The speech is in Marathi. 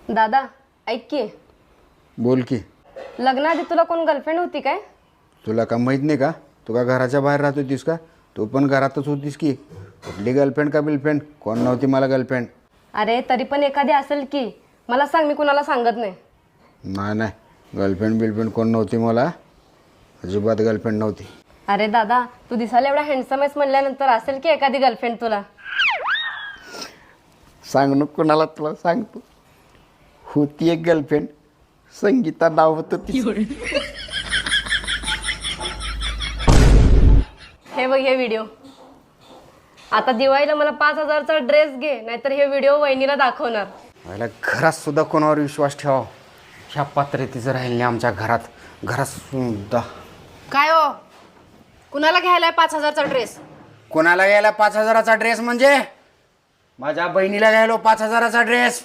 दादा ऐक की. बोल की. लग्नाआधी तुला कोण गर्लफ्रेंड होती काय? तुला का माहीत नाही का? तू का घराच्या बाहेर राहत होतीस का? तू पण घरातच होतीस की. कुठली गर्लफ्रेंड का बिलफ्रेंड? कोण नव्हती मला गर्लफ्रेंड. अरे तरी पण एखादी असेल की. मला सांग, मी कुणाला सांगत नाही. नाही गर्लफ्रेंड बिलफ्रेंड कोण नव्हती मला. अजिबात गर्लफ्रेंड नव्हती. अरे दादा, तू दिसायला एवढा हँडसम आहेस म्हणल्यानंतर असेल की एखादी गर्लफ्रेंड तुला. सांग नको कोणाला, तुला सांगतो. होती एक गर्लफ्रेंड, संगीता नाव होतं तिचं. हे बघ हे व्हिडिओ. आता दिवाळीला मला 5,000चा ड्रेस घे, नाहीतर हे व्हिडिओ वहिनीला दाखवणार. मला घरात सुद्धा कोणावर विश्वास ठेवा. ह्या पात्रतेचं राहील नाही आमच्या घरात सुद्धा. काय हो, कुणाला घ्यायलाय 5,000चा ड्रेस? कोणाला घ्यायला 5,000चा ड्रेस म्हणजे? माझ्या बहिणीला घ्यायलो 5,000चा ड्रेस.